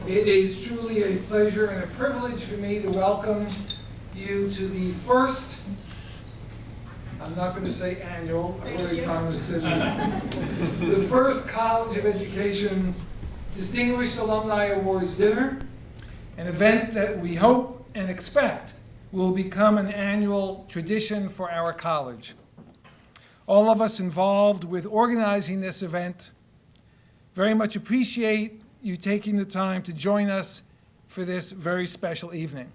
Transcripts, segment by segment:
It is truly a pleasure and a privilege for me to welcome you to the first, I'm not going to say annual, I really promised it, the first College of Education Distinguished Alumni Awards dinner, an event that we hope and expect will become an annual tradition for our college. All of us involved with organizing this event very much appreciate you taking the time to join us for this very special evening.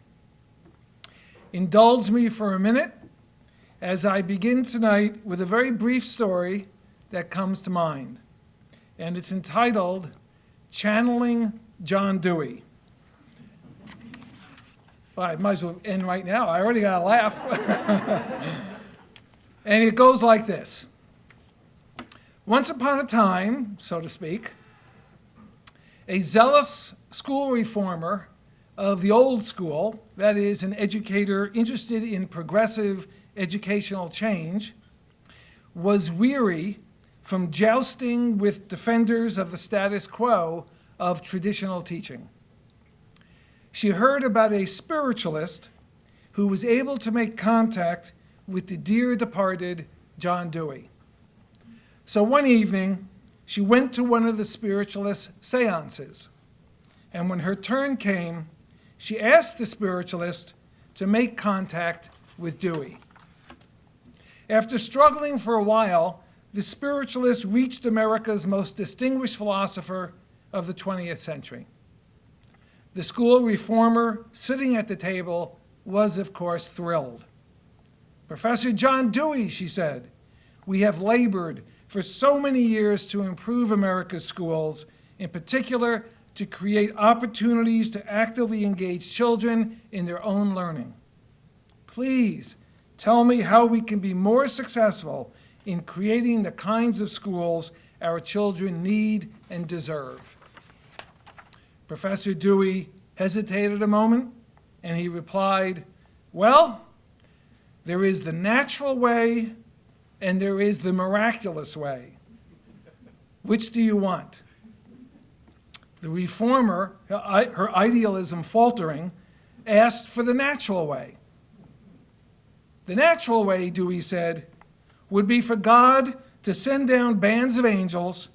Indulge me for a minute as I begin tonight with a very brief story that comes to mind, and it's entitled Channeling John Dewey. Well, I might as well end right now. I already got a laugh. And it goes like this. Once upon a time, so to speak, a zealous school reformer of the old school, that is, an educator interested in progressive educational change, was weary from jousting with defenders of the status quo of traditional teaching. She heard about a spiritualist who was able to make contact with the dear departed John Dewey. So one evening, she went to one of the spiritualist's seances, and when her turn came, she asked the spiritualist to make contact with Dewey. After struggling for a while, the spiritualist reached America's most distinguished philosopher of the 20th century. The school reformer sitting at the table was, of course, thrilled. "Professor John Dewey," she said, "we have labored for so many years to improve America's schools, in particular to create opportunities to actively engage children in their own learning. Please tell me how we can be more successful in creating the kinds of schools our children need and deserve." Professor Dewey hesitated a moment, and he replied, "Well, there is the natural way and there is the miraculous way. Which do you want?" The reformer, her idealism faltering, asked for the natural way. "The natural way," Dewey said, "would be for God to send down bands of angels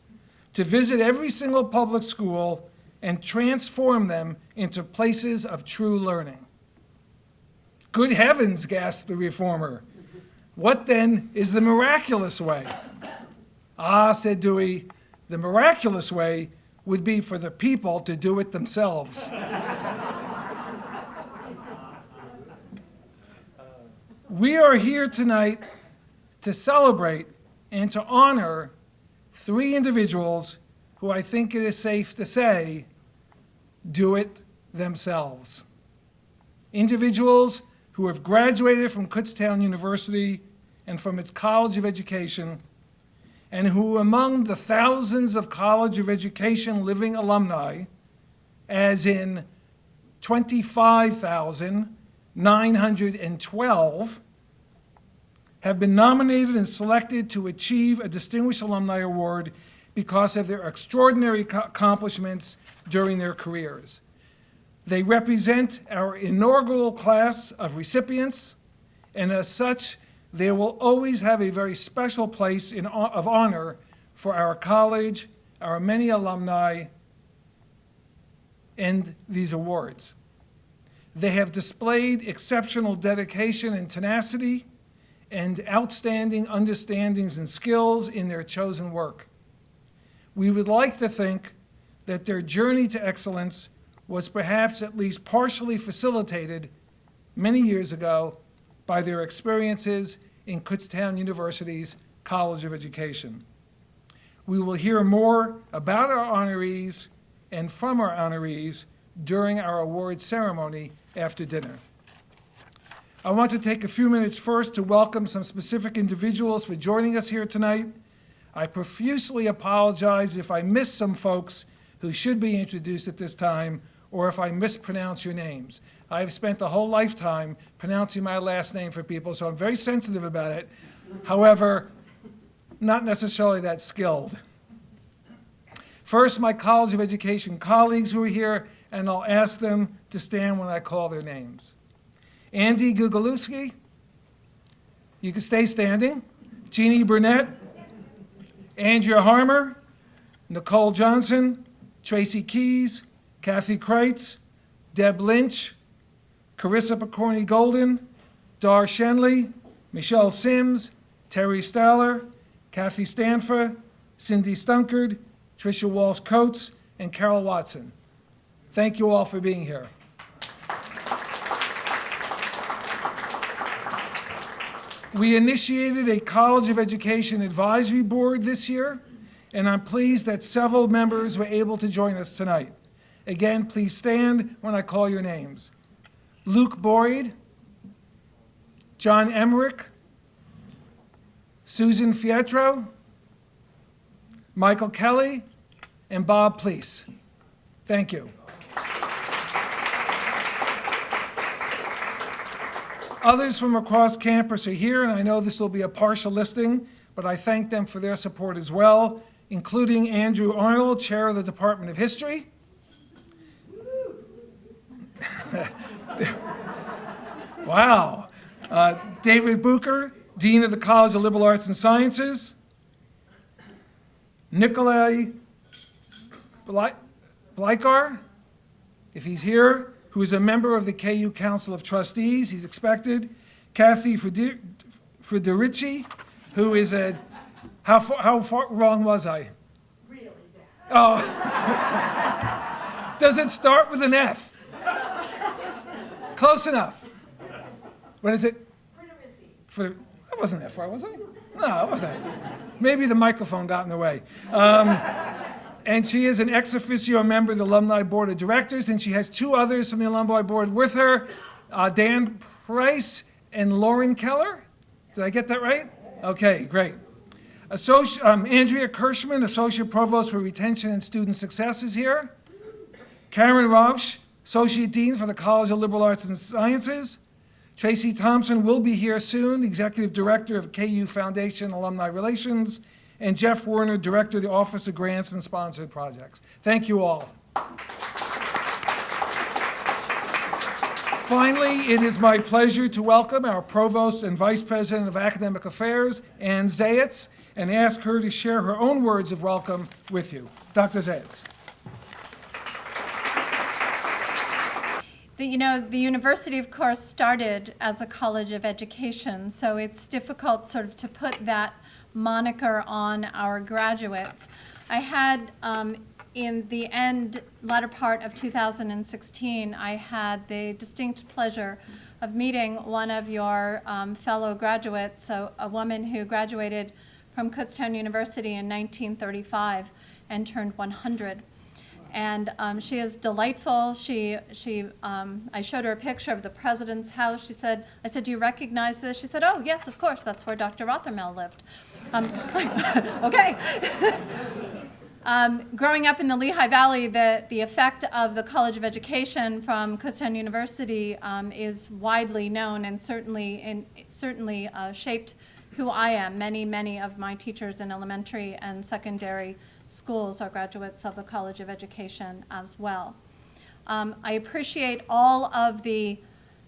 to visit every single public school and transform them into places of true learning." "Good heavens," gasped the reformer. "What then is the miraculous way?" "Ah," said Dewey, "the miraculous way would be for the people to do it themselves." We are here tonight to celebrate and to honor three individuals who I think it is safe to say do it themselves. Individuals who have graduated from Kutztown University and from its College of Education, and who among the thousands of College of Education living alumni, as in 25,912, have been nominated and selected to achieve a Distinguished Alumni Award because of their extraordinary accomplishments during their careers. They represent our inaugural class of recipients, and as such, they will always have a very special place of honor for our college, our many alumni, and these awards. They have displayed exceptional dedication and tenacity and outstanding understandings and skills in their chosen work. We would like to think that their journey to excellence was perhaps at least partially facilitated many years ago by their experiences in Kutztown University's College of Education. We will hear more about our honorees and from our honorees during our awards ceremony after dinner. I want to take a few minutes first to welcome some specific individuals for joining us here tonight. I profusely apologize if I miss some folks who should be introduced at this time, or if I mispronounce your names. I've spent a whole lifetime pronouncing my last name for people, so I'm very sensitive about it. However, not necessarily that skilled. First, my College of Education colleagues who are here, and I'll ask them to stand when I call their names. Andy Gugalewski, you can stay standing. Jeannie Burnett, Andrea Harmer, Nicole Johnson, Tracy Keys, Kathy Kreitz, Deb Lynch, Carissa Picorni Golden, Dar Shenley, Michelle Sims, Terry Staller, Kathy Stanford, Cindy Stunkard, Tricia Walsh-Coates, and Carol Watson. Thank you all for being here. We initiated a College of Education Advisory Board this year, and I'm pleased that several members were able to join us tonight. Again, please stand when I call your names. Luke Boyd, John Emmerich, Susan Fietro, Michael Kelly, and Bob Pleece. Thank you. Others from across campus are here, and I know this will be a partial listing, but I thank them for their support as well, including Andrew Arnold, Chair of the Department of History. Wow. David Bucher, Dean of the College of Liberal Arts and Sciences. Nikolai Blikar, if he's here, who is a member of the KU Council of Trustees, he's expected. Kathy Federici, who is a, how far wrong was I? Really bad. Oh. Does it start with an F? Close enough. What is it? I wasn't that far, was I? No, it wasn't. Maybe the microphone got in the way. And she is an ex officio member of the Alumni Board of Directors, and she has two others from the Alumni Board with her, Dan Price and Lauren Keller. Did I get that right? Okay, great. Andrea Kirschman, Associate Provost for Retention and Student Success, is here. Karen Rausch, Associate Dean for the College of Liberal Arts and Sciences. Tracy Thompson will be here soon, Executive Director of KU Foundation Alumni Relations, and Jeff Werner, Director of the Office of Grants and Sponsored Projects. Thank you all. Finally, it is my pleasure to welcome our Provost and Vice President of Academic Affairs, Ann Zayats, and ask her to share her own words of welcome with you. Dr. Zayats. The university, of course, started as a college of education, so it's difficult sort of to put that moniker on our graduates. I had, in the latter part of 2016, I had the distinct pleasure of meeting one of your fellow graduates, a woman who graduated from Kutztown University in 1935 and turned 100. And she is delightful. I showed her a picture of the president's house. I said, do you recognize this? She said, oh, yes, of course, that's where Dr. Rothermel lived. Okay. Growing up in the Lehigh Valley, the effect of the College of Education from Kutztown University is widely known and certainly shaped who I am. Many of my teachers in elementary and secondary schools are graduates of the College of Education as well. I appreciate all of the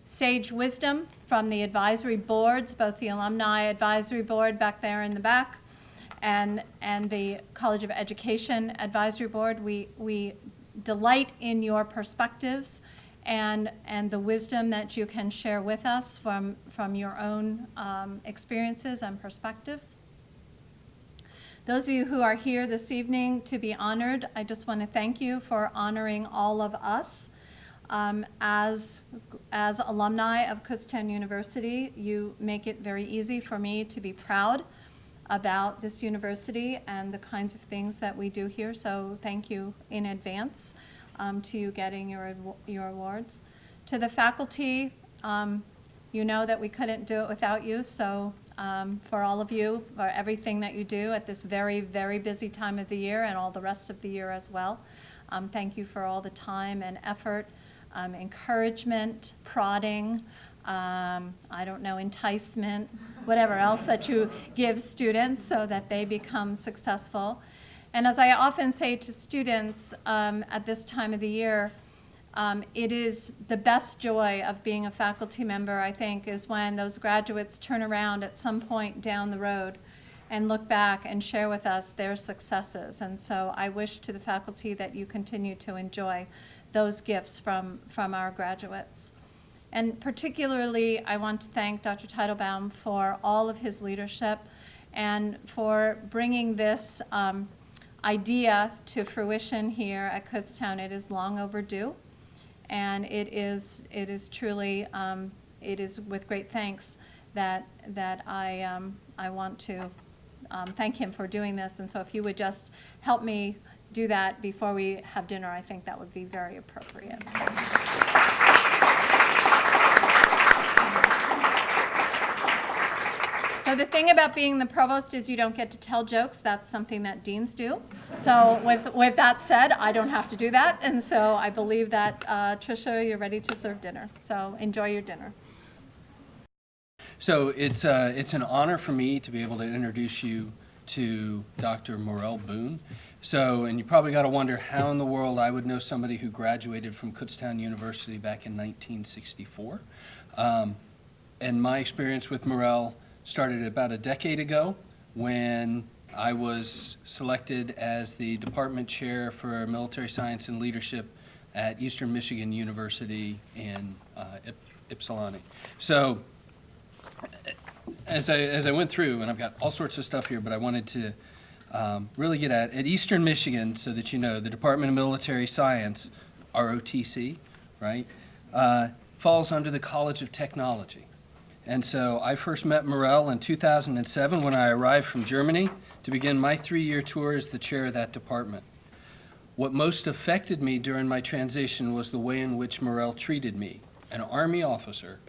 sage wisdom from the advisory boards, both the Alumni Advisory Board back there in the back and the College of Education Advisory Board. We delight in your perspectives and the wisdom that you can share with us from your own experiences and perspectives. Those of you who are here this evening to be honored, I just want to thank you for honoring all of us. As alumni of Kutztown University, you make it very easy for me to be proud about this university and the kinds of things that we do here, so thank you in advance to you getting your awards. To the faculty, you know that we couldn't do it without you, so for all of you, for everything that you do at this very, very busy time of the year and all the rest of the year as well. Thank you for all the time and effort, encouragement, prodding, I don't know, enticement, whatever else that you give students so that they become successful. And as I often say to students at this time of the year, it is the best joy of being a faculty member, I think, is when those graduates turn around at some point down the road and look back and share with us their successes. And so I wish to the faculty that you continue to enjoy those gifts from our graduates. And particularly, I want to thank Dr. Teitelbaum for all of his leadership and for bringing this idea to fruition here at Kutztown. It is long overdue, and it is truly, it is with great thanks that I want to thank him for doing this. And so if you would just help me do that before we have dinner, I think that would be very appropriate. So the thing about being the provost is you don't get to tell jokes. That's something that deans do. So with that said, I don't have to do that. And so I believe that, Tricia, you're ready to serve dinner. So enjoy your dinner. So it's an honor for me to be able to introduce you to Dr. Morell Boone. So, and you probably got to wonder how in the world I would know somebody who graduated from Kutztown University back in 1964. And my experience with Morell started about a decade ago when I was selected as the department chair for military science and leadership at Eastern Michigan University in Ypsilanti. So as I went through, and I've got all sorts of stuff here, but I wanted to really get at Eastern Michigan, so that you know, the Department of Military Science, ROTC, right, falls under the College of Technology. And so I first met Morell in 2007 when I arrived from Germany to begin my 3-year tour as the chair of that department. What most affected me during my transition was the way in which Morell treated me, an Army officer,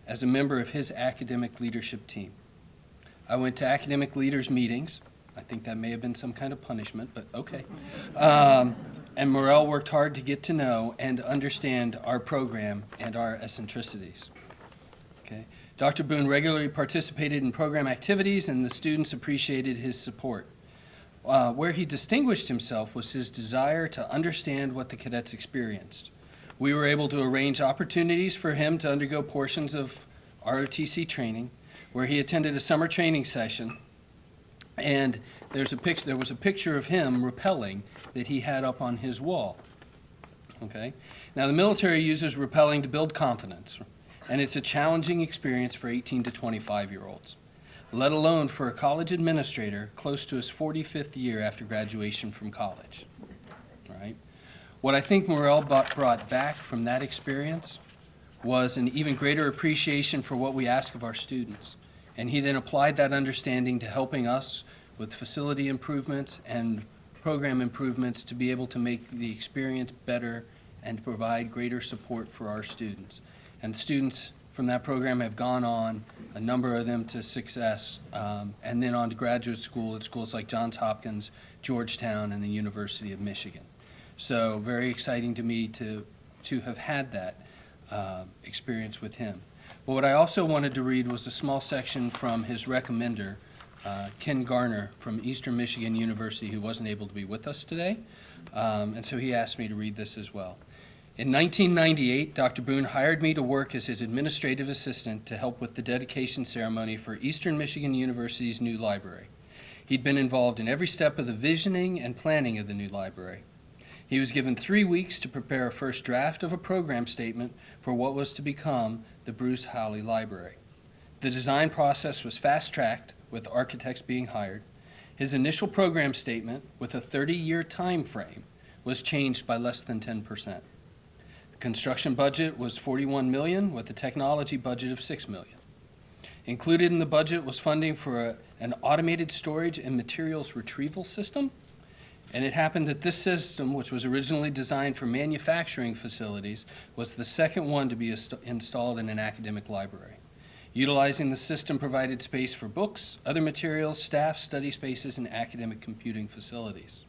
as a member of his academic leadership team. I went to academic leaders' meetings. I think that may have been some kind of punishment, but okay. And Morell worked hard to get to know and understand our program and our eccentricities. Okay. Dr. Boone regularly participated in program activities, and the students appreciated his support. Where he distinguished himself was his desire to understand what the cadets experienced. We were able to arrange opportunities for him to undergo portions of ROTC training, where he attended a summer training session, and there was a picture of him rappelling that he had up on his wall. Okay? Now, the military uses rappelling to build confidence, and it's a challenging experience for 18 to 25-year-olds, let alone for a college administrator close to his 45th year after graduation from college. Right? What I think Morell brought back from that experience was an even greater appreciation for what we ask of our students. And he then applied that understanding to helping us with facility improvements and program improvements to be able to make the experience better and to provide greater support for our students. And students from that program have gone on, a number of them to success, and then on to graduate school at schools like Johns Hopkins, Georgetown, and the University of Michigan. So very exciting to me to have had that experience with him. But what I also wanted to read was a small section from his recommender, Ken Garner from Eastern Michigan University, who wasn't able to be with us today. And so he asked me to read this as well. In 1998, Dr. Boone hired me to work as his administrative assistant to help with the dedication ceremony for Eastern Michigan University's new library. He'd been involved in every step of the visioning and planning of the new library. He was given 3 weeks to prepare a first draft of a program statement for what was to become the Bruce Howley Library. The design process was fast-tracked, with architects being hired. His initial program statement, with a 30-year time frame, was changed by less than 10%. The construction budget was $41 million, with a technology budget of $6 million. Included in the budget was funding for an automated storage and materials retrieval system. And it happened that this system, which was originally designed for manufacturing facilities, was the second one to be installed in an academic library. Utilizing the system provided space for books, other materials, staff, study spaces, and academic computing facilities.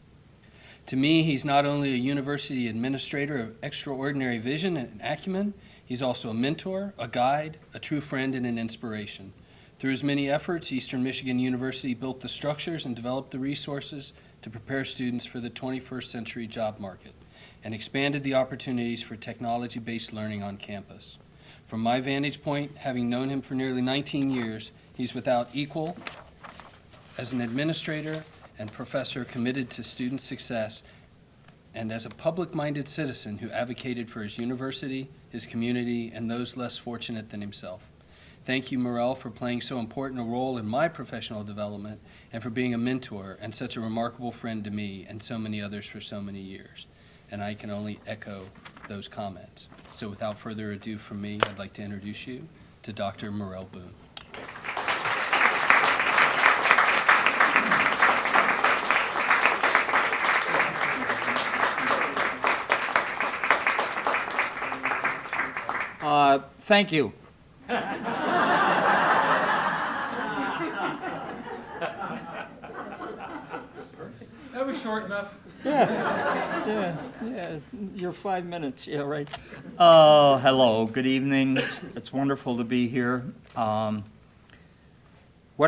To me, he's not only a university administrator of extraordinary vision and acumen, he's also a mentor, a guide, a true friend, and an inspiration. Through his many efforts, Eastern Michigan University built the structures and developed the resources to prepare students for the 21st century job market and expanded the opportunities for technology-based learning on campus. From my vantage point, having known him for nearly 19 years, he's without equal as an administrator and professor committed to student success, and as a public-minded citizen who advocated for his university, his community, and those less fortunate than himself. Thank you, Morell, for playing so important a role in my professional development and for being a mentor and such a remarkable friend to me and so many others for so many years. And I can only echo those comments. So without further ado from me, I'd like to introduce you to Dr. Morell Boone. Thank you. That was short enough. Yeah, your 5 minutes, yeah, right. Hello, good evening. It's wonderful to be here. What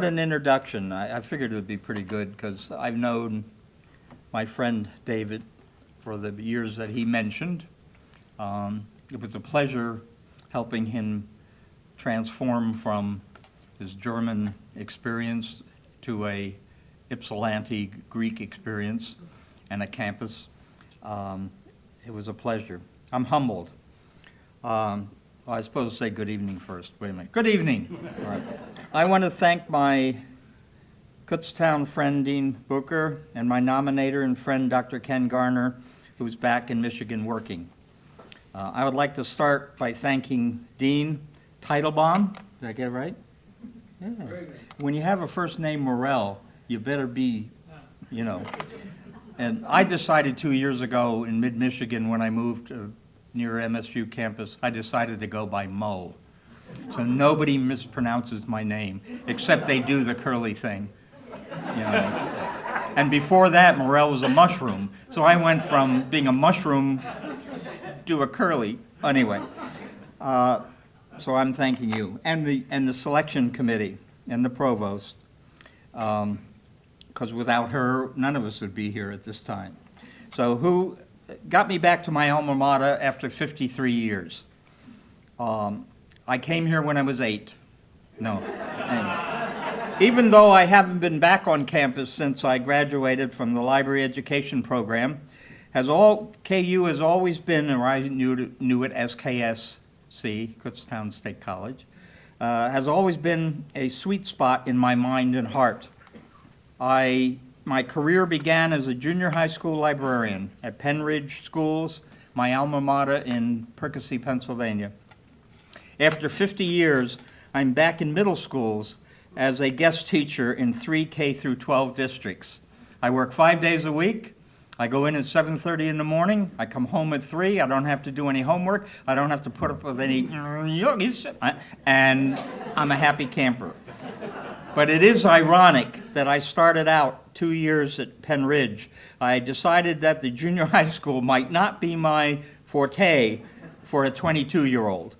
an introduction. I figured it would be pretty good because I've known my friend David for the years that he mentioned. It was a pleasure helping him transform from his German experience to a Ypsilanti Greek experience and a campus. It was a pleasure. I'm humbled. Well, I suppose to say good evening first. Wait a minute. Good evening. All right. I want to thank my Kutztown friend, Dean Booker, and my nominator and friend, Dr. Ken Garner, who's back in Michigan working. I would like to start by thanking Dean Teitelbaum. Did I get it right? Yeah. When you have a first name Morell, you better be, you know. And I decided 2 years ago in mid-Michigan when I moved near MSU campus, I decided to go by Mo. So nobody mispronounces my name, except they do the curly thing, you know. And before that, Morell was a mushroom. So I went from being a mushroom to a curly. Anyway, so I'm thanking you and the selection committee and the provost, because without her, none of us would be here at this time. So who got me back to my alma mater after 53 years? I came here when I was 8. No. Anyway. Even though I haven't been back on campus since I graduated from the library education program, KU has always been, or I knew it as KSC, Kutztown State College, has always been a sweet spot in my mind and heart. My career began as a junior high school librarian at Penn Ridge Schools, my alma mater in Percy, Pennsylvania. After 50 years, I'm back in middle schools as a guest teacher in 3 K through 12 districts. I work 5 days a week. I go in at 7:30 in the morning. I come home at 3. I don't have to do any homework. I don't have to put up with any yogis, and I'm a happy camper. But it is ironic that I started out 2 years at Penn Ridge. I decided that the junior high school might not be my forte for a 22-year-old.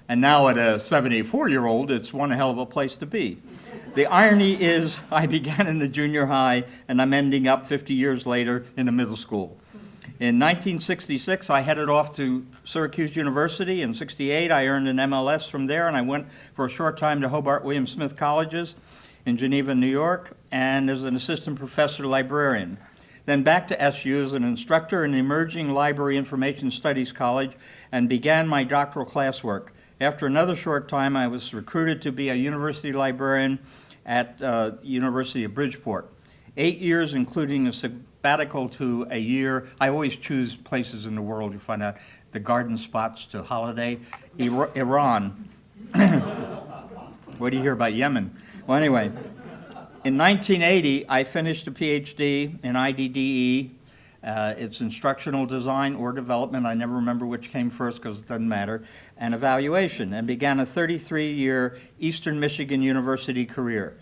And now at a 74-year-old, it's one hell of a place to be. The irony is I began in the junior high, and I'm ending up 50 years later in the middle school. In 1966, I headed off to Syracuse University. In 68, I earned an MLS from there, and I went for a short time to Hobart William Smith Colleges in Geneva, New York, and as an assistant professor librarian. Then back to SU as an instructor in the Emerging Library Information Studies College, and began my doctoral classwork. After another short time, I was recruited to be a university librarian at University of Bridgeport. 8 years, including a sabbatical to a year. I always choose places in the world. You find out the garden spots to holiday. Iran. What do you hear about Yemen? Well, anyway, in 1980, I finished a PhD in IDDE. It's instructional design or development. I never remember which came first because it doesn't matter. And evaluation, and began a 33-year Eastern Michigan University career.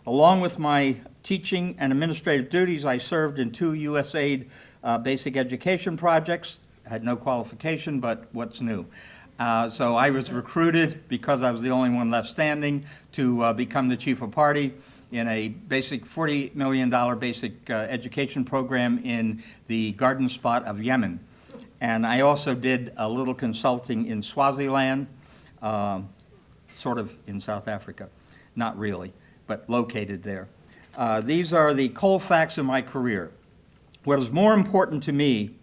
Along with my teaching and administrative duties, I served in 2 USAID basic education projects. I had no qualification, but what's new? So I was recruited, because I was the only one left standing, to become the chief of party in a basic $40 million basic education program in the garden spot of Yemen. And I also did a little consulting in Swaziland, sort of in South Africa. Not really, but located there. These are the cold facts of my career. What is more important to me,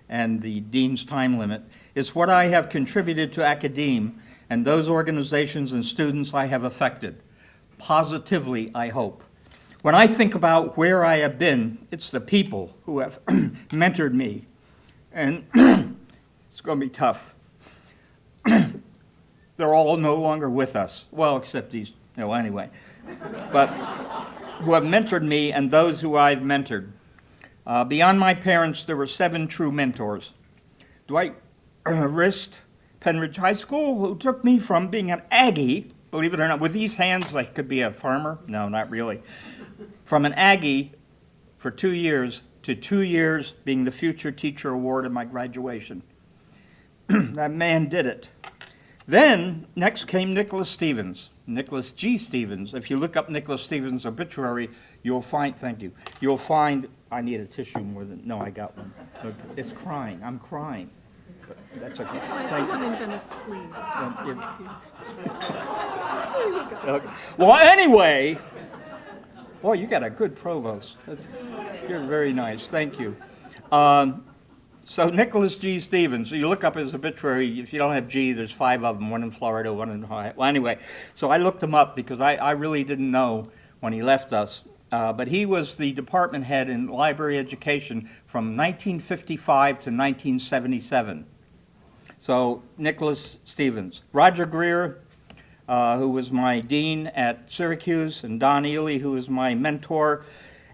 and the dean's time limit, is what I have contributed to academia and those organizations and students I have affected. Positively, I hope. When I think about where I have been, it's the people who have mentored me, and it's going to be tough. They're all no longer with us. Well, except these, anyway. But who have mentored me and those who I've mentored. Beyond my parents, there were 7 true mentors. Dwight Rist, Penridge High School, who took me from being an Aggie, believe it or not, with these hands, I could be a farmer. No, not really. From an Aggie for 2 years to 2 years being the Future Teacher Award at my graduation. That man did it. Then, next came Nicholas Stevens, Nicholas G. Stevens. If you look up Nicholas Stevens' obituary, you'll find, thank you, you'll find, I need a tissue more than, no, I got one. It's crying, I'm crying. But that's okay. Thank you. Okay. Well, anyway, boy, you got a good provost. You're very nice, thank you. So Nicholas G. Stevens, so you look up his obituary, if you don't have G, there's 5 of them, one in Florida, one in Ohio. Well, anyway, so I looked him up because I really didn't know when he left us. But he was the department head in library education from 1955 to 1977. So Nicholas Stevens. Roger Greer, who was my dean at Syracuse, and Don Ely, who was my mentor,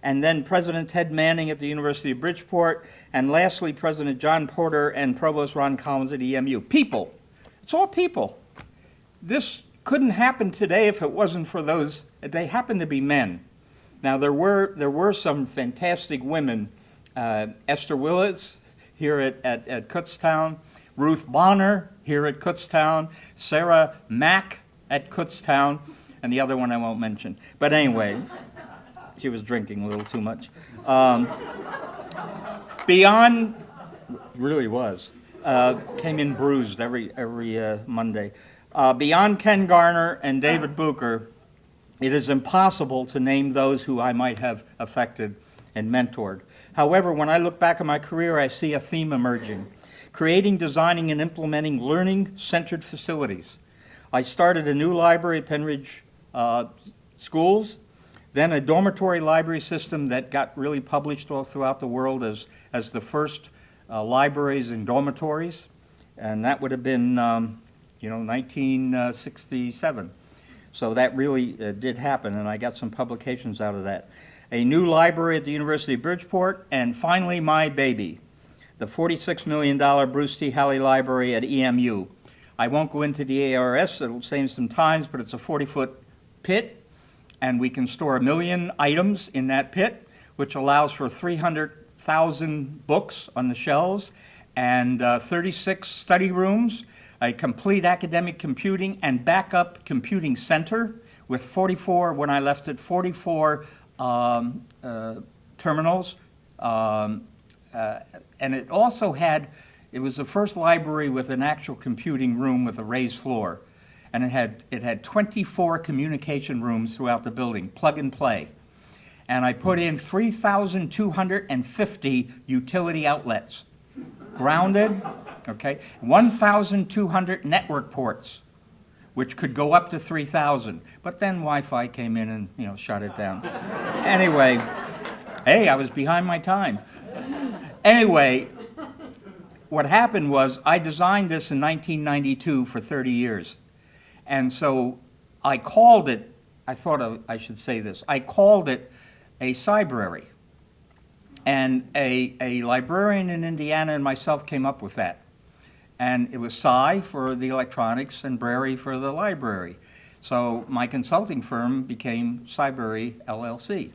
and then President Ted Manning at the University of Bridgeport, and lastly, President John Porter and Provost Ron Collins at EMU. People. It's all people. This couldn't happen today if it wasn't for those. They happen to be men. Now, there were some fantastic women. Esther Willis here at Kutztown, Ruth Bonner here at Kutztown, Sarah Mack at Kutztown, and the other one I won't mention. But anyway, she was drinking a little too much. Beyond, really was, came in bruised every Monday. Beyond Ken Garner and David Bucher, it is impossible to name those who I might have affected and mentored. However, when I look back at my career, I see a theme emerging. Creating, designing, and implementing learning-centered facilities. I started a new library at Penridge Schools, then a dormitory library system that got really published all throughout the world as the first libraries in dormitories, and that would have been, 1967. So that really did happen, and I got some publications out of that. A new library at the University of Bridgeport, and finally my baby, the $46 million Bruce T. Halley Library at EMU. I won't go into the ARS, it'll save some time, but it's a 40-foot pit, and we can store 1 million items in that pit, which allows for 300,000 books on the shelves, and 36 study rooms, a complete academic computing and backup computing center with 44, when I left it, 44 terminals. And it also had, it was the first library with an actual computing room with a raised floor. And it had 24 communication rooms throughout the building, plug and play. And I put in 3,250 utility outlets, grounded, okay, 1,200 network ports, which could go up to 3,000. But then Wi-Fi came in and, shut it down. Anyway, hey, I was behind my time. Anyway, what happened was I designed this in 1992 for 30 years. And so I called it, I thought I should say this, I called it a cybrary. And a librarian in Indiana and myself came up with that. And it was Cy for the electronics and Brary for the library. So my consulting firm became Cybrary LLC.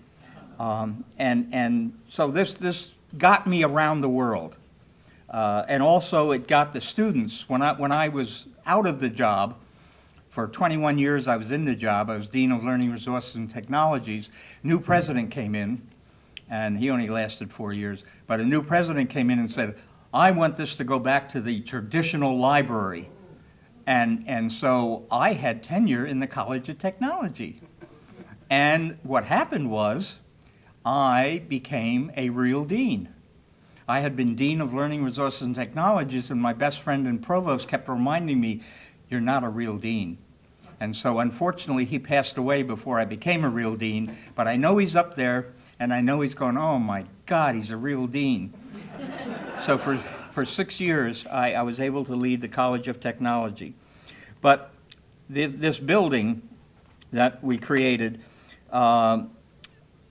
And so this got me around the world. And also it got the students, when I was out of the job, For 21 years I was in the job. I was Dean of Learning Resources and Technologies. New president came in, and he only lasted 4 years, but a new president came in and said, I want this to go back to the traditional library. And so I had tenure in the College of Technology. And what happened was I became a real dean. I had been Dean of Learning Resources and Technologies, and my best friend and provost kept reminding me, you're not a real dean. And so unfortunately, he passed away before I became a real dean, but I know he's up there, and I know he's going, oh my God, he's a real dean. So for 6 years, I was able to lead the College of Technology. But this building that we created, I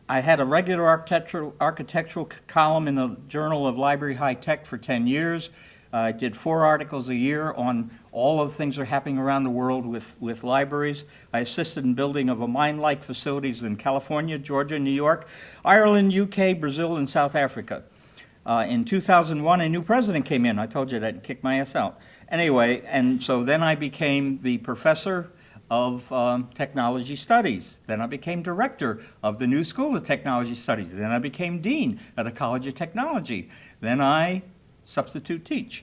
had a regular architectural column in the Journal of Library High Tech for 10 years. I did 4 articles a year on all of the things that are happening around the world with libraries. I assisted in building of a mine-like facilities in California, Georgia, New York, Ireland, UK, Brazil, and South Africa. In 2001, a new president came in. I told you that and kicked my ass out. Anyway, and so then I became the professor of technology studies. Then I became director of the new School of Technology Studies. Then I became dean of the College of Technology. Then I substitute teach.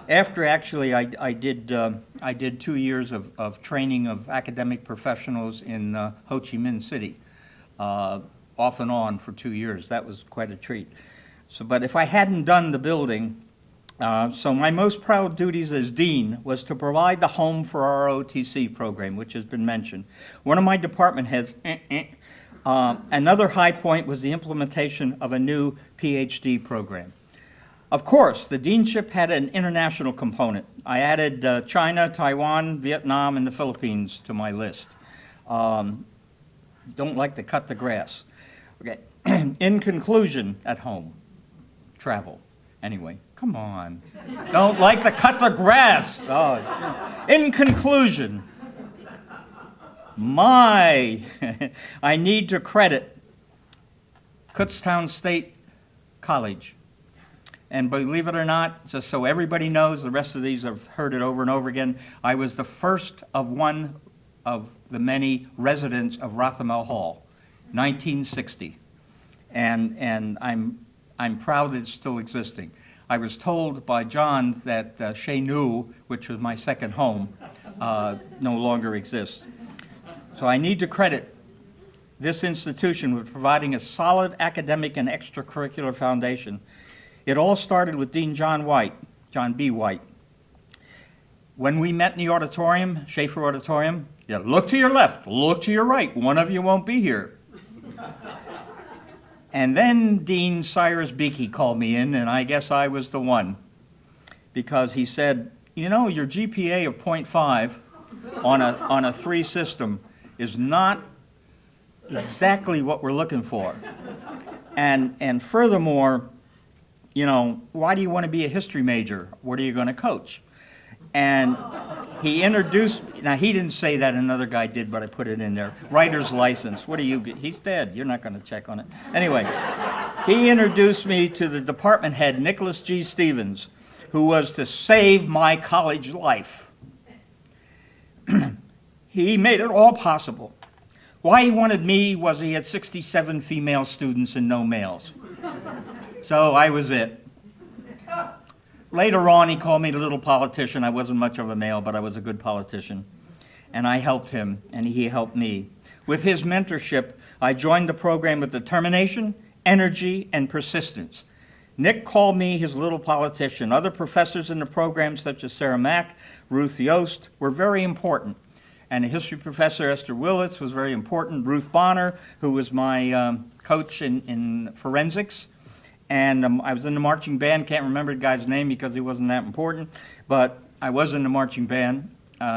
After actually I did 2 years of training of academic professionals in Ho Chi Minh City, off and on for 2 years. That was quite a treat. So, but if I hadn't done the building, so my most proud duties as dean was to provide the home for our OTC program, which has been mentioned. One of my department heads, another high point was the implementation of a new PhD program. Of course, the deanship had an international component. I added China, Taiwan, Vietnam, and the Philippines to my list. Don't like to cut the grass. Okay. In conclusion, at home, travel. Anyway, come on. Don't like to cut the grass. Oh, in conclusion, I need to credit Kutztown State College. And believe it or not, just so everybody knows, the rest of these have heard it over and over again, I was the first of one of the many residents of Rothermel Hall, 1960. And I'm proud that it's still existing. I was told by John that Chez Nous, which was my second home, no longer exists. So I need to credit this institution with providing a solid academic and extracurricular foundation. It all started with Dean John B. White. When we met in the auditorium, Schaefer Auditorium, yeah, look to your left, look to your right, one of you won't be here. And then Dean Cyrus Beakey called me in, and I guess I was the one, because he said, you know, your GPA of 0.5 on a 3 system is not exactly what we're looking for. And furthermore, you know, why do you want to be a history major? What are you going to coach? And he introduced, now he didn't say that, another guy did, but I put it in there. Writer's license. What do you get? He's dead. You're not going to check on it. Anyway, he introduced me to the department head, Nicholas G. Stevens, who was to save my college life. He made it all possible. Why he wanted me was he had 67 female students and no males. So I was it. Later on, he called me the little politician. I wasn't much of a male, but I was a good politician. And I helped him, and he helped me. With his mentorship, I joined the program with determination, energy, and persistence. Nick called me his little politician. Other professors in the program, such as Sarah Mack, Ruth Yost, were very important. And a history professor, Esther Willits, was very important. Ruth Bonner, who was my coach in forensics. And I was in the marching band. Can't remember the guy's name because he wasn't that important, but I was in the marching band.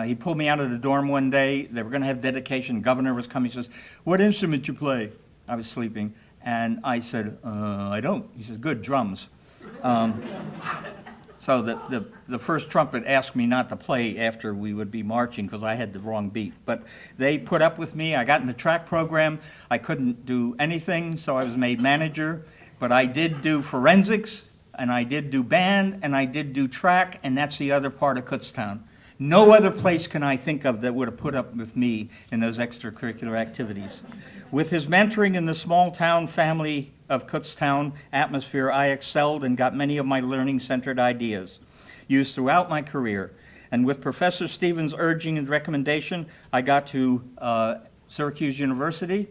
He pulled me out of the dorm one day. They were going to have dedication. The governor was coming. He says, "What instrument you play?" I was sleeping, and I said, "I don't." He says, "Good, drums." So the first trumpet asked me not to play after we would be marching because I had the wrong beat. But they put up with me. I got in the track program. I couldn't do anything, so I was made manager. But I did do forensics, and I did do band, and I did do track, and that's the other part of Kutztown. No other place can I think of that would have put up with me in those extracurricular activities. With his mentoring in the small town family of Kutztown atmosphere, I excelled and got many of my learning-centered ideas used throughout my career. And with Professor Stevens' urging and recommendation, I got to Syracuse University,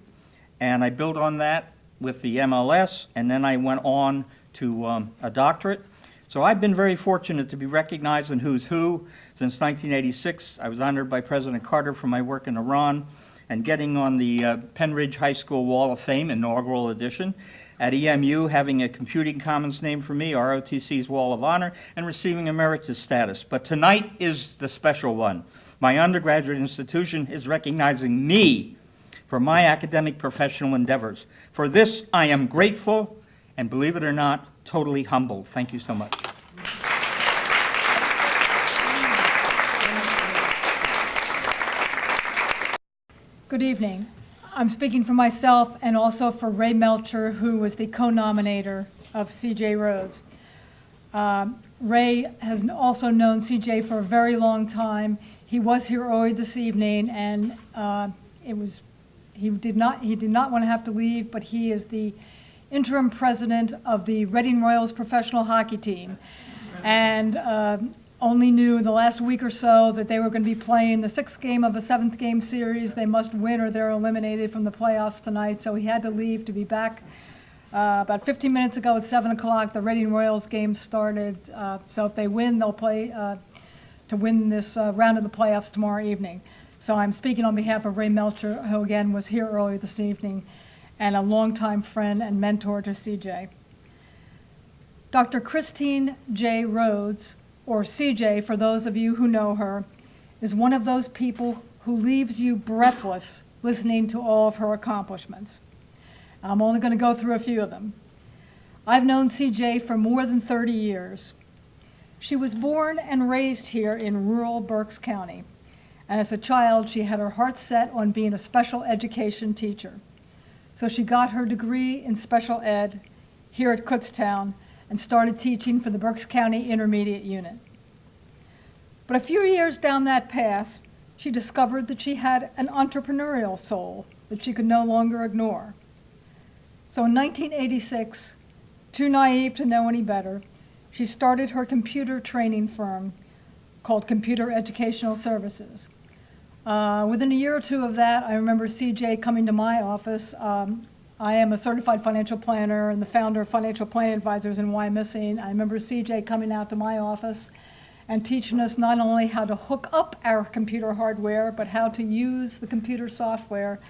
and I built on that with the MLS, and then I went on to a doctorate. So I've been very fortunate to be recognized in Who's Who. Since 1986, I was honored by President Carter for my work in Iran and getting on the Penn Ridge High School Wall of Fame, inaugural edition. At EMU, having a Computing Commons named for me, ROTC's Wall of Honor, and receiving emeritus status. But tonight is the special one. My undergraduate institution is recognizing me for my academic professional endeavors. For this, I am grateful, and believe it or not, totally humbled. Thank you so much. Good evening. I'm speaking for myself and also for Ray Melcher, who was the co-nominator of CJ Rhoads. Ray has also known CJ for a very long time. He was here early this evening, and he did not want to have to leave, but he is the interim president of the Reading Royals professional hockey team, and only knew in the last week or so that they were going to be playing the 6th game of a 7th game series. They must win or they're eliminated from the playoffs tonight, so he had to leave to be back. About 15 minutes ago at 7 o'clock, the Reading Royals game started, so if they win, they'll play to win this round of the playoffs tomorrow evening. So I'm speaking on behalf of Ray Melcher, who again was here earlier this evening, and a longtime friend and mentor to CJ. Dr. Christine J. Rhoads, or CJ for those of you who know her, is one of those people who leaves you breathless listening to all of her accomplishments. I'm only going to go through a few of them. I've known CJ for more than 30 years. She was born and raised here in rural Berks County, and as a child she had her heart set on being a special education teacher. So she got her degree in special ed here at Kutztown and started teaching for the Berks County Intermediate Unit. But a few years down that path, she discovered that she had an entrepreneurial soul that she could no longer ignore. So in 1986, too naive to know any better, she started her computer training firm called Computer Educational Services. Within a year or two of that, I remember CJ coming to my office. I am a certified financial planner and the founder of Financial Planning Advisors in Wyomissing. I remember CJ coming out to my office and teaching us not only how to hook up our computer hardware, but how to use the computer software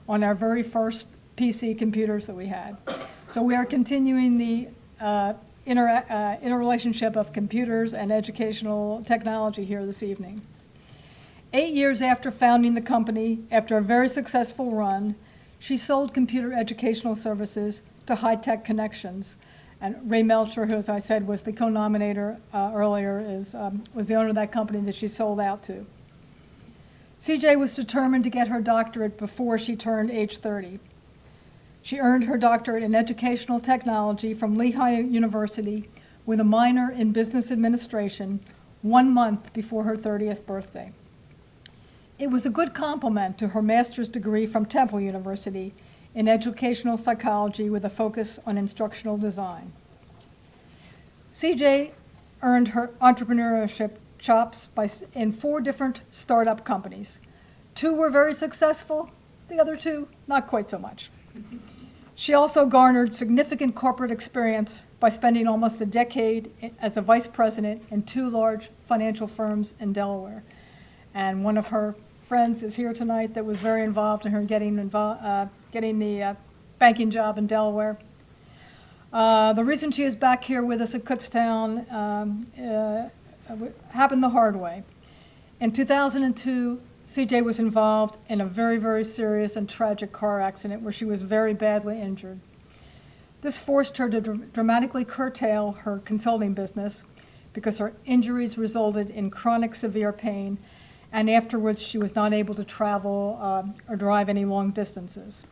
on our very first PC computers that we had. So we are continuing the interrelationship of computers and educational technology here this evening. 8 years after founding the company, after a very successful run, she sold Computer Educational Services to High Tech Connections. And Ray Melcher, who, as I said, was the co-nominator earlier, was the owner of that company that she sold out to. CJ was determined to get her doctorate before she turned age 30. She earned her doctorate in educational technology from Lehigh University with a minor in business administration 1 month before her 30th birthday. It was a good complement to her master's degree from Temple University in educational psychology with a focus on instructional design. CJ earned her entrepreneurship chops in 4 different startup companies. 2 were very successful, the other 2 not quite so much. She also garnered significant corporate experience by spending almost a decade as a vice president in 2 large financial firms in Delaware. And one of her friends is here tonight that was very involved in her getting the banking job in Delaware. The reason she is back here with us at Kutztown happened the hard way. In 2002, CJ was involved in a very, very serious and tragic car accident where she was very badly injured. This forced her to dramatically curtail her consulting business because her injuries resulted in chronic severe pain, and afterwards she was not able to travel or drive any long distances.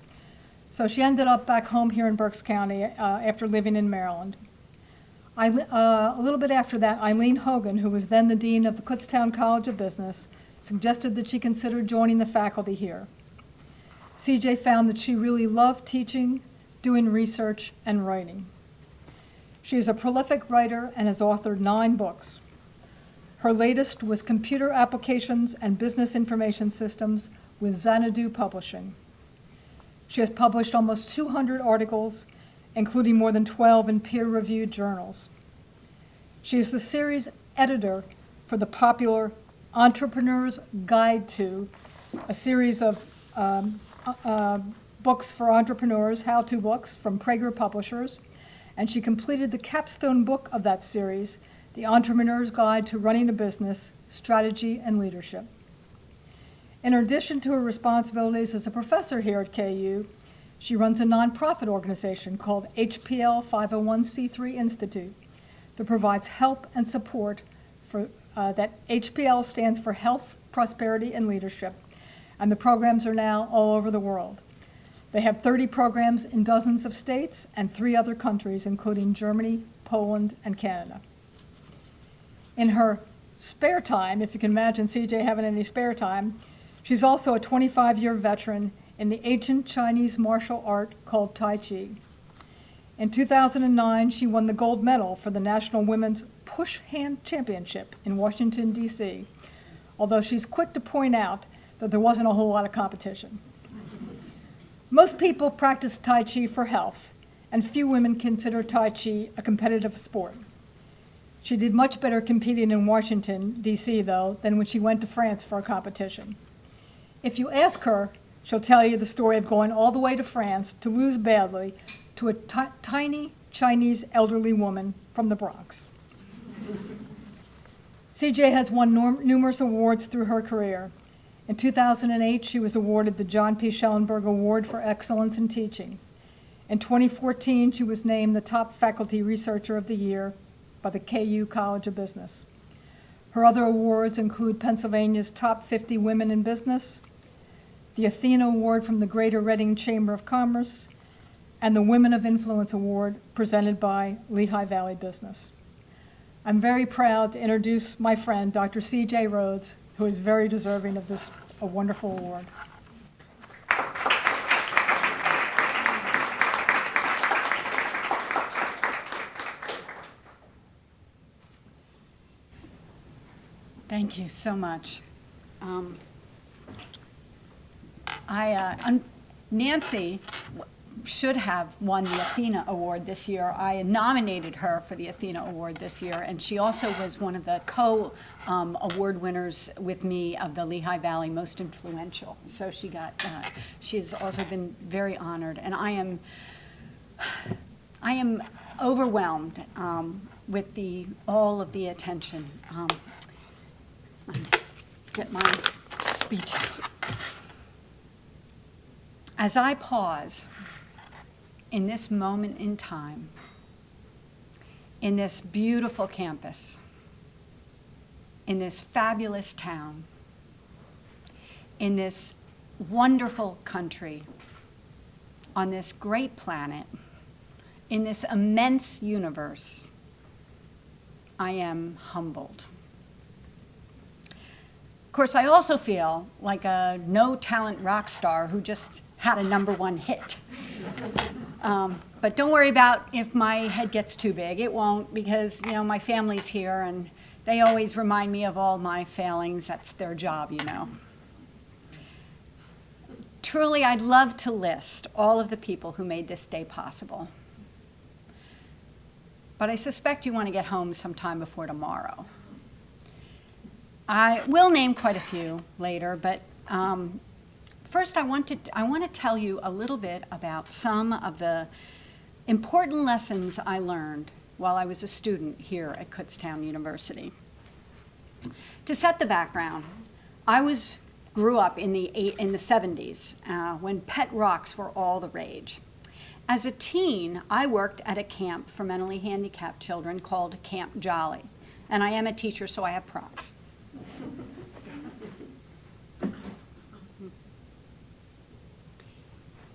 So she ended up back home here in Berks County after living in Maryland. A little bit after that, Eileen Hogan, who was then the dean of the Kutztown College of Business, suggested that she consider joining the faculty here. CJ found that she really loved teaching, doing research, and writing. She is a prolific writer and has authored 9 books. Her latest was Computer Applications and Business Information Systems with Xanadu Publishing. She has published almost 200 articles, including more than 12 in peer-reviewed journals. She is the series editor for the popular Entrepreneur's Guide to, a series of books for entrepreneurs, how-to books from Prager Publishers, and she completed the capstone book of that series, The Entrepreneur's Guide to Running a Business, Strategy and Leadership. In addition to her responsibilities as a professor here at KU, she runs a nonprofit organization called HPL 501c3 Institute that provides help and support for that HPL stands for Health, Prosperity, and Leadership, and the programs are now all over the world. They have 30 programs in dozens of states and 3 other countries, including Germany, Poland, and Canada. In her spare time, if you can imagine CJ having any spare time, she's also a 25-year veteran in the ancient Chinese martial art called Tai Chi. In 2009, she won the gold medal for the National Women's Push Hand Championship in Washington, D.C., although she's quick to point out that there wasn't a whole lot of competition. Most people practice Tai Chi for health, and few women consider Tai Chi a competitive sport. She did much better competing in Washington, D.C., though, than when she went to France for a competition. If you ask her, she'll tell you the story of going all the way to France to lose badly to a tiny Chinese elderly woman from the Bronx. CJ has won numerous awards through her career. In 2008, she was awarded the John P. Schellenberg Award for Excellence in Teaching. In 2014, she was named the top faculty researcher of the year by the KU College of Business. Her other awards include Pennsylvania's Top 50 Women in Business, the Athena Award from the Greater Reading Chamber of Commerce, and the Women of Influence Award presented by Lehigh Valley Business. I'm very proud to introduce my friend, Dr. CJ Rhoads, who is very deserving of this wonderful award. Thank you so much. Nancy should have won the Athena Award this year. I nominated her for the Athena Award this year, and she also was one of the co-award winners with me of the Lehigh Valley Most Influential. So she has also been very honored, and I am overwhelmed with all of the attention. Get my speech out. As I pause in this moment in time, in this beautiful campus, in this fabulous town, in this wonderful country, on this great planet, in this immense universe, I am humbled. Of course, I also feel like a no-talent rock star who just had a #1 hit. But don't worry about if my head gets too big. It won't, because my family's here and they always remind me of all my failings. That's their job, Truly, I'd love to list all of the people who made this day possible. But I suspect you want to get home sometime before tomorrow. I will name quite a few later, but first I want to tell you a little bit about some of the important lessons I learned while I was a student here at Kutztown University. To set the background, I grew up in the 70s when pet rocks were all the rage. As a teen, I worked at a camp for mentally handicapped children called Camp Jolly, and I am a teacher, so I have props.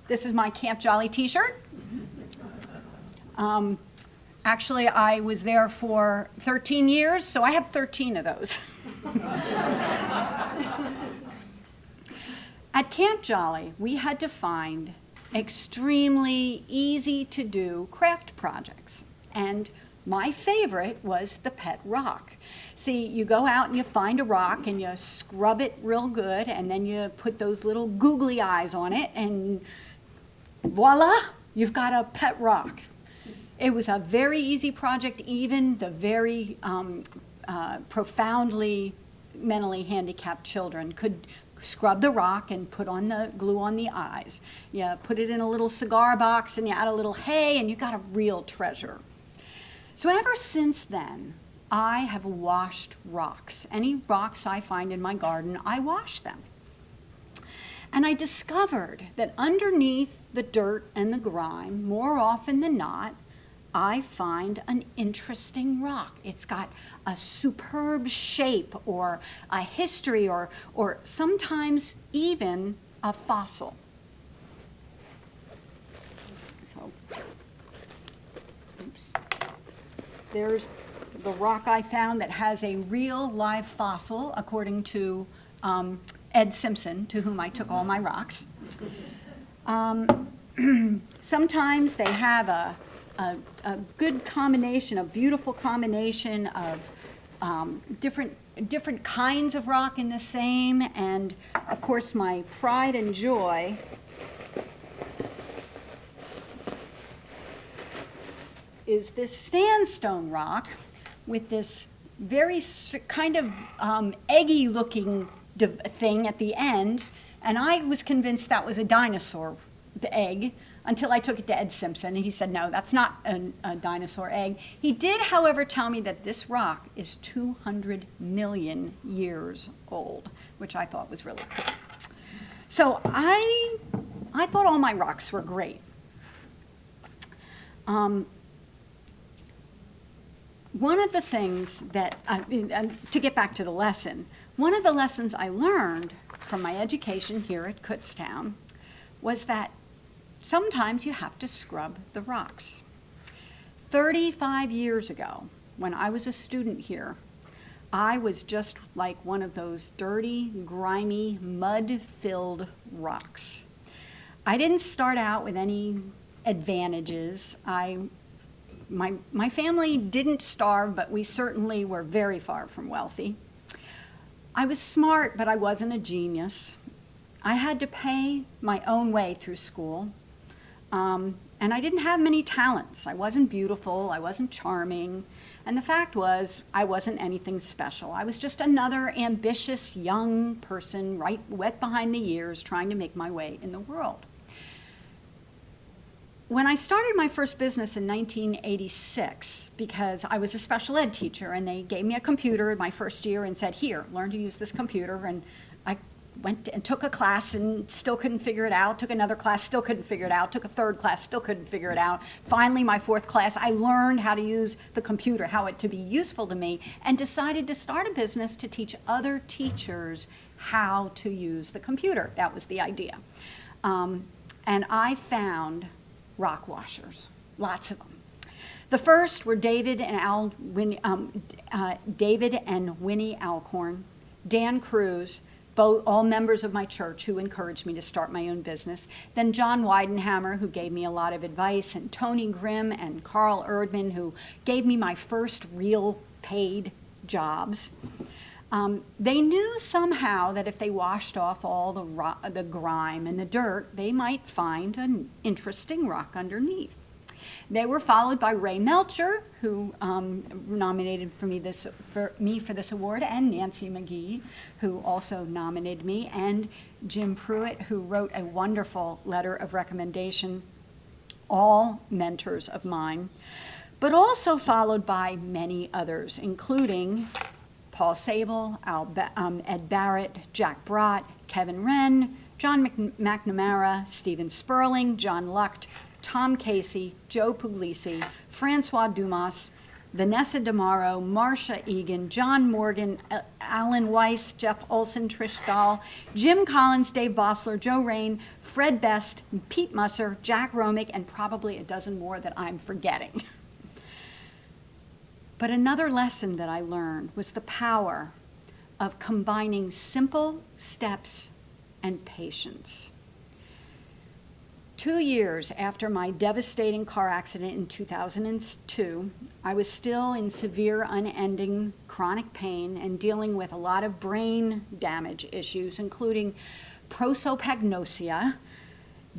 This is my Camp Jolly t-shirt. Actually, I was there for 13 years, so I have 13 of those. At Camp Jolly, we had to find extremely easy to do craft projects. And my favorite was the pet rock. See, you go out and you find a rock and you scrub it real good, and then you put those little googly eyes on it, and voila, you've got a pet rock. It was a very easy project. Even the very profoundly mentally handicapped children could scrub the rock and put on the glue on the eyes. You put it in a little cigar box and you add a little hay and you got a real treasure. So ever since then, I have washed rocks. Any rocks I find in my garden, I wash them. And I discovered that underneath the dirt and the grime, more often than not, I find an interesting rock. It's got a superb shape or a history or sometimes even a fossil. So, oops. There's the rock I found that has a real live fossil, according to Ed Simpson, to whom I took all my rocks. Sometimes they have a good combination, a beautiful combination of different kinds of rock in the same, and of course my pride and joy is this sandstone rock with this very kind of eggy looking thing at the end, and I was convinced that was a dinosaur egg until I took it to Ed Simpson, and he said, no, that's not a dinosaur egg. He did, however, tell me that this rock is 200 million years old, which I thought was really cool. So I thought all my rocks were great. One of the things that, to get back to the lesson, one of the lessons I learned from my education here at Kutztown was that sometimes you have to scrub the rocks. 35 years ago, when I was a student here, I was just like one of those dirty, grimy, mud-filled rocks. I didn't start out with any advantages. My family didn't starve, but we certainly were very far from wealthy. I was smart, but I wasn't a genius. I had to pay my own way through school. And I didn't have many talents. I wasn't beautiful, I wasn't charming, and the fact was, I wasn't anything special. I was just another ambitious young person, right, wet behind the ears, trying to make my way in the world. When I started my first business in 1986, because I was a special ed teacher, and they gave me a computer in my first year and said, here, learn to use this computer, and I went and took a class and still couldn't figure it out, took another class, still couldn't figure it out, took a third class, still couldn't figure it out. Finally, my fourth class, I learned how to use the computer, how it to be useful to me, and decided to start a business to teach other teachers how to use the computer. That was the idea. And I found rock washers, lots of them. The first were David and Winnie Alcorn, Dan Cruz, all members of my church who encouraged me to start my own business. Then John Weidenhammer, who gave me a lot of advice, and Tony Grimm and Carl Erdman, who gave me my first real paid jobs. They knew somehow that if they washed off all the grime and the dirt, they might find an interesting rock underneath. They were followed by Ray Melcher, who nominated me for this award, and Nancy McGee, who also nominated me, and Jim Pruitt, who wrote a wonderful letter of recommendation, all mentors of mine, but also followed by many others, including Paul Sable, Ed Barrett, Jack Brott, Kevin Wren, John McNamara, Stephen Sperling, John Lucht, Tom Casey, Joe Puglisi, Francois Dumas, Vanessa DeMauro, Marcia Egan, John Morgan, Alan Weiss, Jeff Olson, Trish Dahl, Jim Collins, Dave Bossler, Joe Rain, Fred Best, Pete Musser, Jack Romick, and probably a dozen more that I'm forgetting. But another lesson that I learned was the power of combining simple steps and patience. 2 years after my devastating car accident in 2002, I was still in severe, unending chronic pain and dealing with a lot of brain damage issues, including prosopagnosia,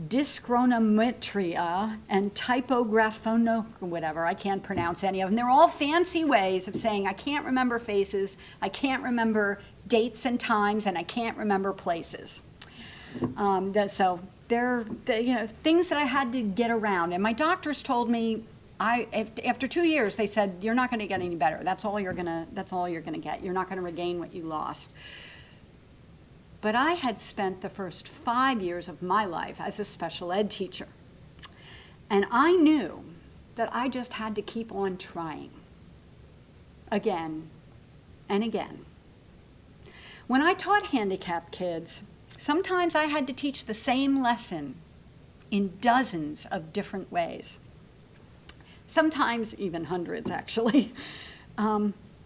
dyschronometria, and typographono, whatever, I can't pronounce any of them. They're all fancy ways of saying I can't remember faces, I can't remember dates and times, and I can't remember places. So they're things that I had to get around. And my doctors told me, after 2 years, they said, you're not going to get any better. That's all you're going to get. You're not going to regain what you lost. But I had spent the first 5 years of my life as a special ed teacher. And I knew that I just had to keep on trying again and again. When I taught handicapped kids, sometimes I had to teach the same lesson in dozens of different ways. Sometimes even hundreds, actually.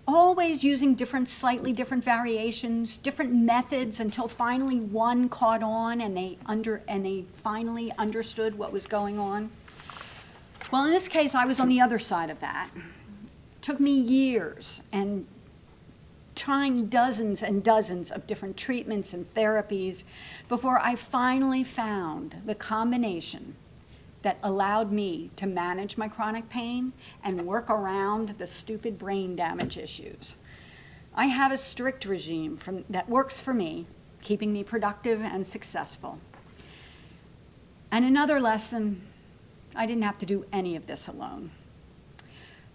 Always using slightly different variations, different methods, until finally one caught on and they finally understood what was going on. Well, in this case, I was on the other side of that. It took me years and trying dozens and dozens of different treatments and therapies before I finally found the combination that allowed me to manage my chronic pain and work around the stupid brain damage issues. I have a strict regime that works for me, keeping me productive and successful. And another lesson, I didn't have to do any of this alone.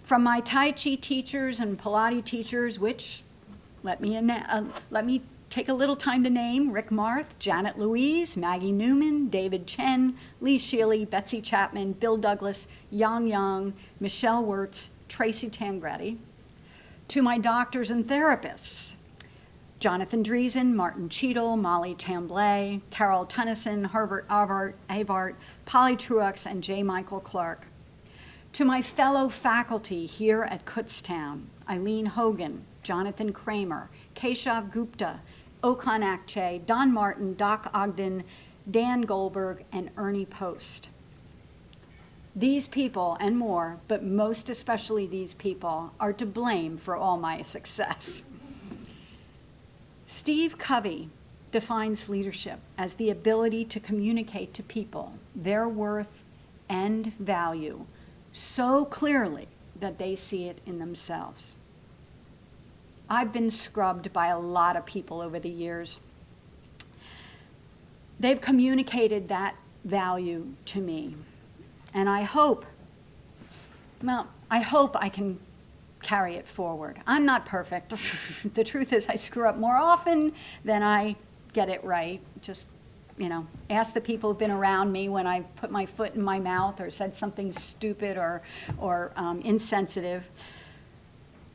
From my Tai Chi teachers and Pilates teachers, which, let me take a little time to name: Rick Marth, Janet Louise, Maggie Newman, David Chen, Lee Shealy, Betsy Chapman, Bill Douglas, Yang Yang, Michelle Wirtz, Tracy Tangradi. To my doctors and therapists: Jonathan Driesen, Martin Cheadle, Molly Tamblay, Carol Tennyson, Herbert Avart, Polly Truax, and J. Michael Clark. To my fellow faculty here at Kutztown: Eileen Hogan, Jonathan Kramer, Keshav Gupta, Okan Akche, Don Martin, Doc Ogden, Dan Goldberg, and Ernie Post. These people and more, but most especially these people, are to blame for all my success. Steve Covey defines leadership as the ability to communicate to people their worth and value so clearly that they see it in themselves. I've been scrubbed by a lot of people over the years. They've communicated that value to me. And I hope I can carry it forward. I'm not perfect. The truth is I screw up more often than I get it right. Just, ask the people who've been around me when I put my foot in my mouth or said something stupid or insensitive.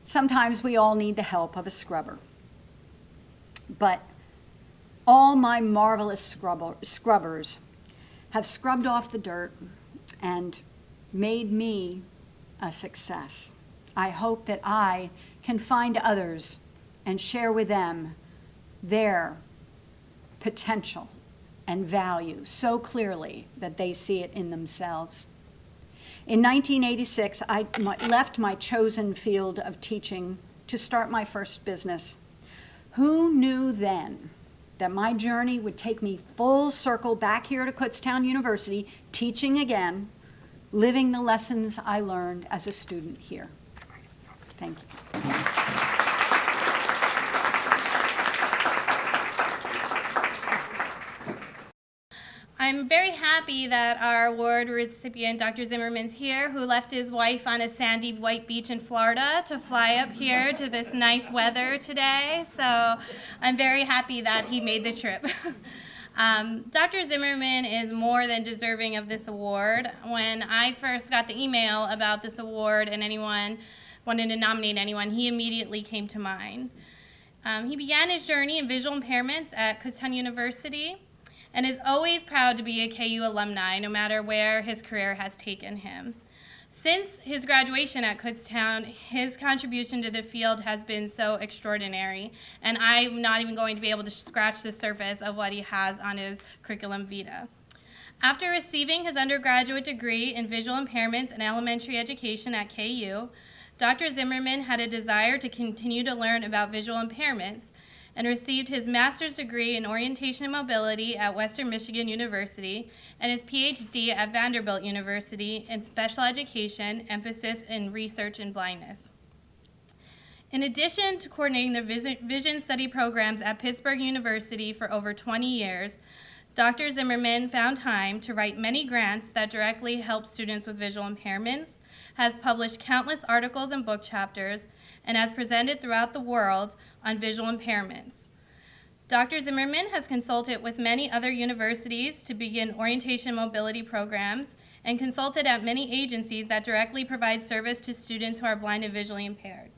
Sometimes we all need the help of a scrubber. But all my marvelous scrubbers have scrubbed off the dirt and made me a success. I hope that I can find others and share with them their potential and value so clearly that they see it in themselves. In 1986, I left my chosen field of teaching to start my first business. Who knew then that my journey would take me full circle back here to Kutztown University, teaching again, living the lessons I learned as a student here? Thank you. I'm very happy that our award recipient, Dr. Zimmerman's here, who left his wife on a sandy white beach in Florida to fly up here to this nice weather today. So I'm very happy that he made the trip. Dr. Zimmerman is more than deserving of this award. When I first got the email about this award and anyone wanted to nominate anyone, he immediately came to mind. He began his journey in visual impairments at Kutztown University and is always proud to be a KU alumni, no matter where his career has taken him. Since his graduation at Kutztown, his contribution to the field has been so extraordinary, and I'm not even going to be able to scratch the surface of what he has on his curriculum vitae. After receiving his undergraduate degree in visual impairments and elementary education at KU, Dr. Zimmerman had a desire to continue to learn about visual impairments and received his master's degree in orientation and mobility at Western Michigan University and his PhD at Vanderbilt University in special education, emphasis in research and blindness. In addition to coordinating the vision study programs at Pittsburgh University for over 20 years, Dr. Zimmerman found time to write many grants that directly help students with visual impairments, has published countless articles and book chapters, and has presented throughout the world on visual impairments. Dr. Zimmerman has consulted with many other universities to begin orientation and mobility programs and consulted at many agencies that directly provide service to students who are blind and visually impaired.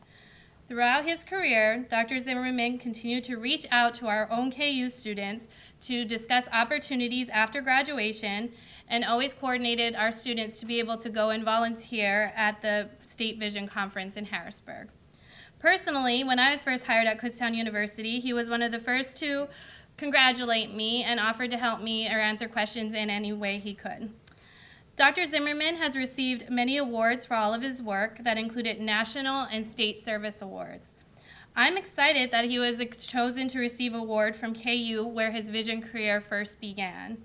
Throughout his career, Dr. Zimmerman continued to reach out to our own KU students to discuss opportunities after graduation and always coordinated our students to be able to go and volunteer at the State Vision Conference in Harrisburg. Personally, when I was first hired at Kutztown University, he was one of the first to congratulate me and offered to help me or answer questions in any way he could. Dr. Zimmerman has received many awards for all of his work that included national and state service awards. I'm excited that he was chosen to receive an award from KU, where his vision career first began.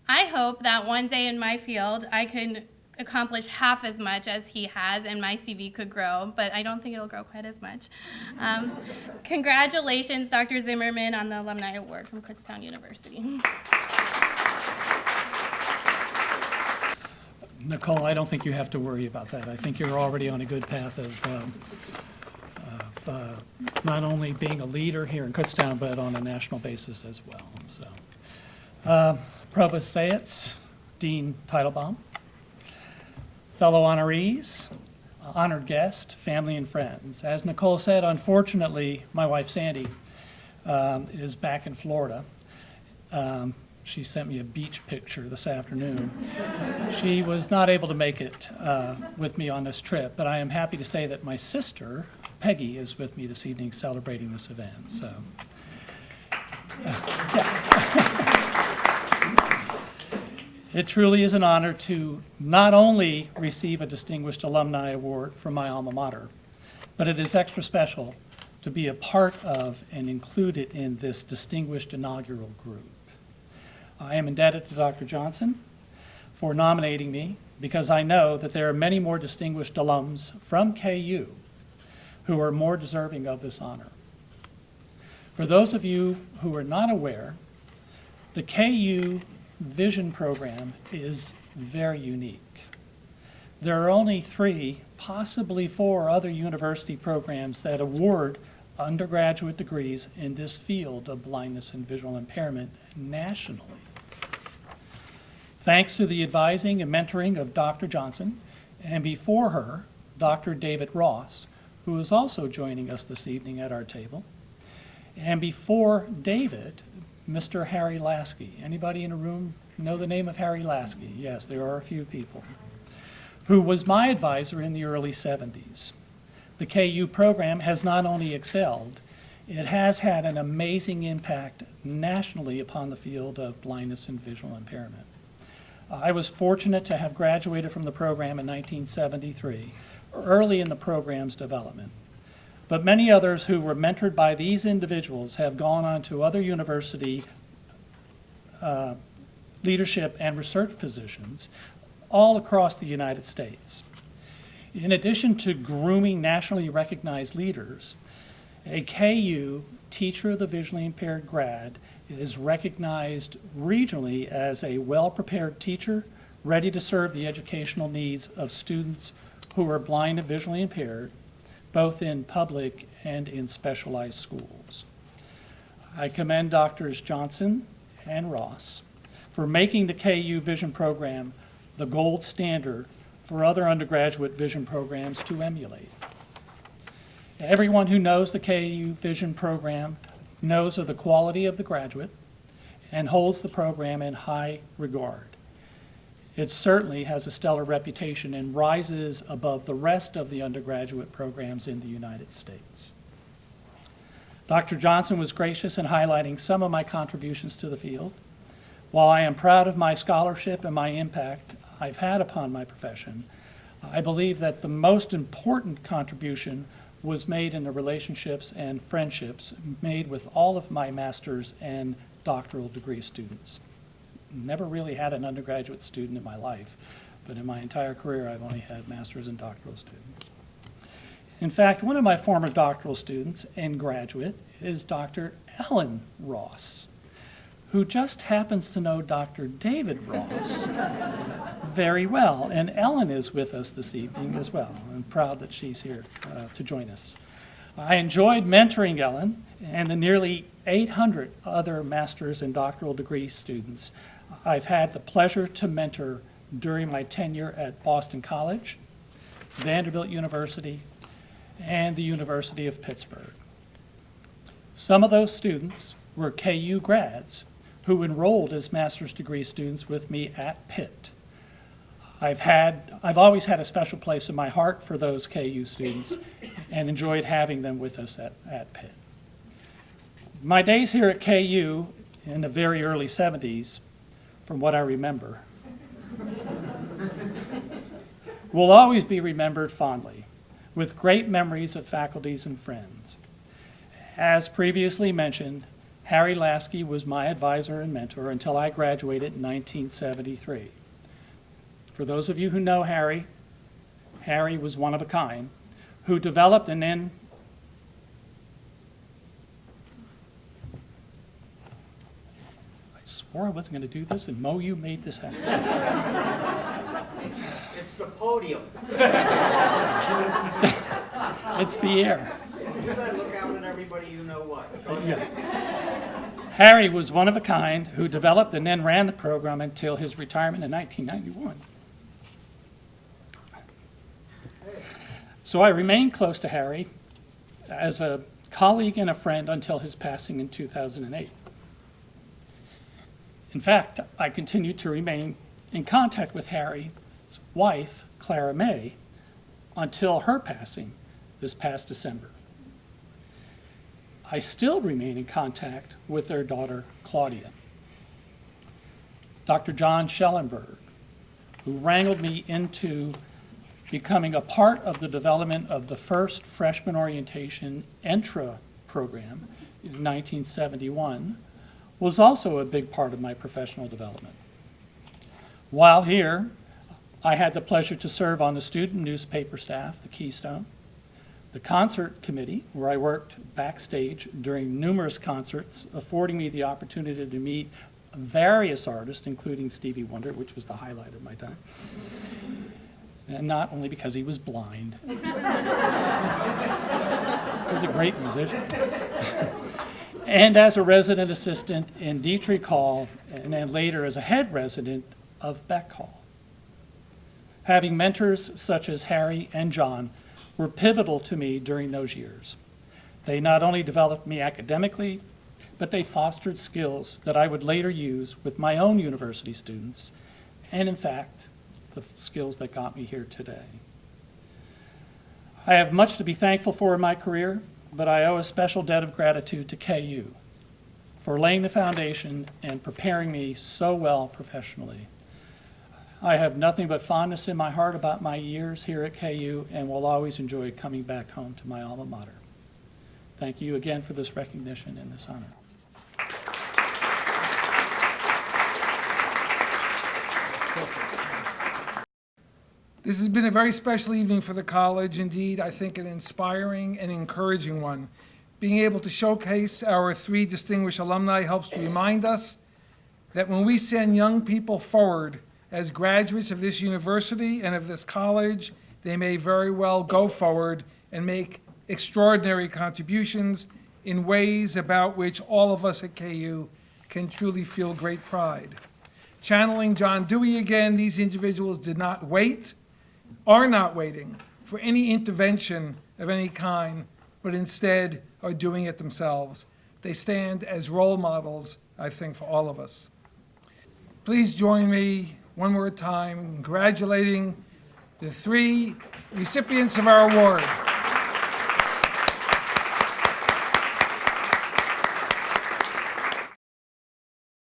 I hope that one day in my field I can accomplish half as much as he has and my CV could grow, but I don't think it'll grow quite as much. Congratulations, Dr. Zimmerman, on the Alumni Award from Kutztown University. Nicole, I don't think you have to worry about that. I think you're already on a good path of not only being a leader here in Kutztown, but on a national basis as well. So, Provost Sayetz, Dean Teitelbaum, fellow honorees, honored guest, family and friends. As Nicole said, unfortunately, my wife Sandy is back in Florida. She sent me a beach picture this afternoon. She was not able to make it with me on this trip, but I am happy to say that my sister, Peggy, is with me this evening celebrating this event. So, yes. It truly is an honor to not only receive a Distinguished Alumni Award from my alma mater, but it is extra special to be a part of and included in this distinguished inaugural group. I am indebted to Dr. Johnson for nominating me because I know that there are many more distinguished alums from KU who are more deserving of this honor. For those of you who are not aware, the KU Vision program is very unique. There are only 3, possibly 4 other university programs that award undergraduate degrees in this field of blindness and visual impairment nationally. Thanks to the advising and mentoring of Dr. Johnson, and before her, Dr. David Ross, who is also joining us this evening at our table, and before David, Mr. Harry Lasky. Anybody in the room know the name of Harry Lasky? Yes, there are a few people. Who was my advisor in the early 70s. The KU program has not only excelled, it has had an amazing impact nationally upon the field of blindness and visual impairment. I was fortunate to have graduated from the program in 1973, early in the program's development. But many others who were mentored by these individuals have gone on to other university leadership and research positions all across the United States. In addition to grooming nationally recognized leaders, a KU Teacher of the Visually Impaired grad is recognized regionally as a well-prepared teacher ready to serve the educational needs of students who are blind and visually impaired, both in public and in specialized schools. I commend Drs. Johnson and Ross for making the KU Vision program the gold standard for other undergraduate vision programs to emulate. Everyone who knows the KU Vision program knows of the quality of the graduate and holds the program in high regard. it certainly has a stellar reputation and rises above the rest of the undergraduate programs in the United States. Dr. Johnson was gracious in highlighting some of my contributions to the field. While I am proud of my scholarship and my impact I've had upon my profession, I believe that the most important contribution was made in the relationships and friendships made with all of my master's and doctoral degree students. Never really had an undergraduate student in my life, but in my entire career I've only had master's and doctoral students. In fact, one of my former doctoral students and graduate is Dr. Ellen Ross, who just happens to know Dr. David Ross very well. And Ellen is with us this evening as well. I'm proud that she's here to join us. I enjoyed mentoring Ellen and the nearly 800 other master's and doctoral degree students I've had the pleasure to mentor during my tenure at Boston College, Vanderbilt University, and the University of Pittsburgh. Some of those students were KU grads who enrolled as master's degree students with me at Pitt. I've always had a special place in my heart for those KU students and enjoyed having them with us at Pitt. My days here at KU in the very early 70s, from what I remember, will always be remembered fondly, with great memories of faculties and friends. As previously mentioned, Harry Lasky was my advisor and mentor until I graduated in 1973. For those of you who know Harry, Harry was one of a kind who developed and then I swore I wasn't going to do this, and Mo, you made this happen. It's the podium. It's the air. You better look out at everybody you know what. Harry was one of a kind who developed and then ran the program until his retirement in 1991. So I remained close to Harry as a colleague and a friend until his passing in 2008. In fact, I continued to remain in contact with Harry's wife, Clara May, until her passing this past December. I still remain in contact with their daughter, Claudia. Dr. John Schellenberg, who wrangled me into becoming a part of the development of the first freshman orientation Entra program in 1971, was also a big part of my professional development. While here, I had the pleasure to serve on the student newspaper staff, the Keystone, the concert committee, where I worked backstage during numerous concerts, affording me the opportunity to meet various artists, including Stevie Wonder, which was the highlight of my time. And not only because he was blind. He was a great musician. And as a resident assistant in Dietrich Hall, and then later as a head resident of Beck Hall. Having mentors such as Harry and John were pivotal to me during those years. They not only developed me academically, but they fostered skills that I would later use with my own university students, and in fact, the skills that got me here today. I have much to be thankful for in my career, but I owe a special debt of gratitude to KU for laying the foundation and preparing me so well professionally. I have nothing but fondness in my heart about my years here at KU and will always enjoy coming back home to my alma mater. Thank you again for this recognition and this honor. This has been a very special evening for the college. Indeed, I think an inspiring and encouraging one. Being able to showcase our 3 distinguished alumni helps to remind us that when we send young people forward as graduates of this university and of this college, they may very well go forward and make extraordinary contributions in ways about which all of us at KU can truly feel great pride. Channeling John Dewey again, these individuals did not wait, are not waiting for any intervention of any kind, but instead are doing it themselves. They stand as role models, I think, for all of us. Please join me one more time, congratulating the 3 recipients of our award.